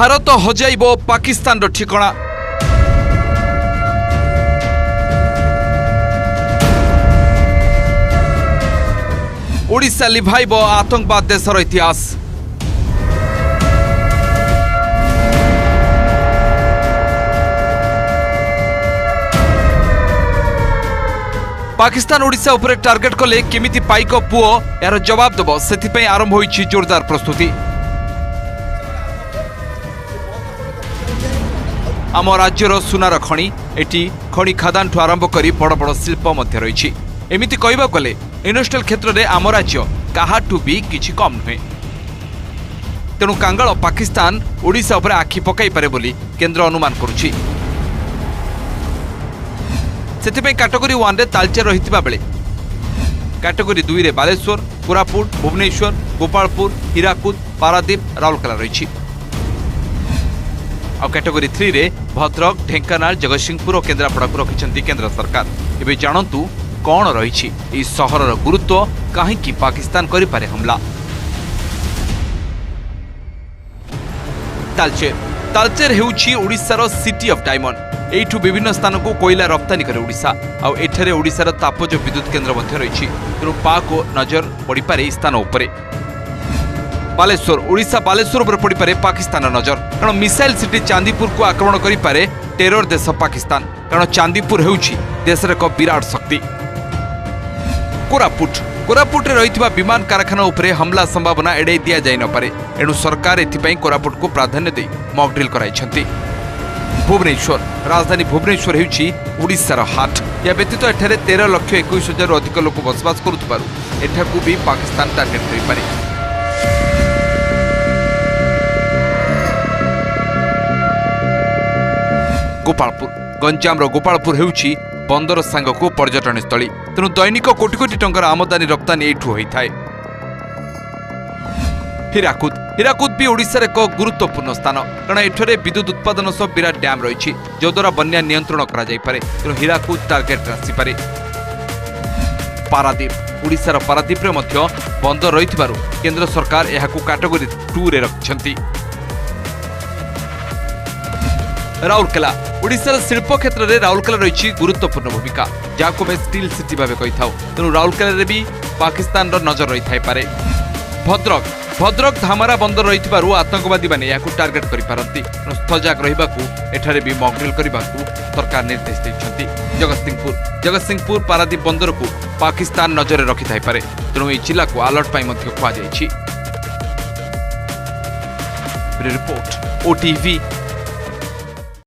भारत हजाइब पाकिस्तान ठिकणा। ओडिशा लिभाइब आतंकवाद देशर इतिहास। पाकिस्तान ओडिशा उपरे टार्गेट कले केमिति पाइक पुओ यार जवाब देव से आरंभ होइछि जोरदार प्रस्तुति। आम राज्यर सुनार खणी एटी खणी खादान ठू आरंभ करी बड़ बड़ शिल्प मध्य रही। एमिति कहबा गले इंडस्ट्रियल क्षेत्र में आम राज्य काहाठू भी किछि कम नुहे। तेणु कांगाल पाकिस्तान ओडिशा उपरे आखि पकाई पारे बोली केंद्र अनुमान करुछि। सेथिपई कैटेगरी 1 रे तालचेर रहितबा बेले कैटेगरी 2 रे बालेश्वर, कोरापुट, भुवनेश्वर, गोपालपुर, हीराकुद, पारादीप, राउरकेला रही। आ कैटेगरी 3 रे भद्रक, ढेंकानाल, जगतसिंहपुर और केन्द्रापड़ा को रखिछंती केंद्र सरकार। एबे जानंतु कौन रही इस सहरर गुरुत्व, कहीं पाकिस्तान करि पारे हमला। तालचेर तालचेर हेउछि ओडिशार सिटी ऑफ डायमंड। एठू विभिन्न स्थान को कोयला रप्तानी करे ओडिशा। आउ एठारे ओडिशार तापज विद्युत केन्द्र मध्य रही। तेणु पाक नजर पड़ी पारे स्थान उपरे। बालेश्वर ओडिशा बालेश्वर उपर पड़ी पारे पाकिस्तान नजर, कारण मिसाइल सिटी चांदीपुर को आक्रमण करि पारे टेरर देश पाकिस्तान, कारण चांदीपुर हेउछि देशर एक विराट शक्ति। कोरापुट कोरापुट रे रहितबा विमान कारखाना उपरे हमला संभावना एड़े दिया जाय न पारे। एणु सरकार एथिपई कोरापुट को प्राधान्य दे मॉक ड्रिल कराइछंती। भुवनेश्वर राजधानी भुवनेश्वर हेउछि ओडिशार हाट। या व्यतीत एठारे 13,21,000 अधिक लोक बसवास करुथबारु एठाकू भी पाकिस्तान टार्गेट करि पारे। गोपालपुर गंजाम गोपालपुर हेउछि बंदर सांगको पर्यटन स्थली। तेणु दैनिक कोटी कोटी टंकार आमदानी रप्तानी एठू होइथाय। हीराकुद हीराकुद भी ओडिशार एक गुरुत्वपूर्ण स्थान, कारण एठरे विद्युत उत्पादन सह विराट डैम रही जद्वारा बन्या नियंत्रण करा जाय पारे। तेणु हीराकुद टार्गेट आसी पारे। पारादीप ओडिशार पारादीप रे मध्य बंदर रहितबारु केंद्र सरकार एहाकू कैटेगरी 2 रे रखिछंती। राउरकेला ओडिशार शिल्प क्षेत्र में राउरकेला रही गुरुत्वपूर्ण भूमिका, जहाँ मैं स्टील सिटी भाव कही था। तेणु राउरकेला भी पाकिस्तान नजर रही थाई पारे। भद्रक भद्रक धामरा बंदर रही आतंकवादी मैंने या टार्गेट करें। सजाग रहा भी मॉक ड्रिल करने सरकार निर्देश देते। जगतसिंहपुर पारादीप बंदर को पाकिस्तान नजर रखी थाई पारे। तेणु यह जिला को अलर्ट कहुई। Report OTV.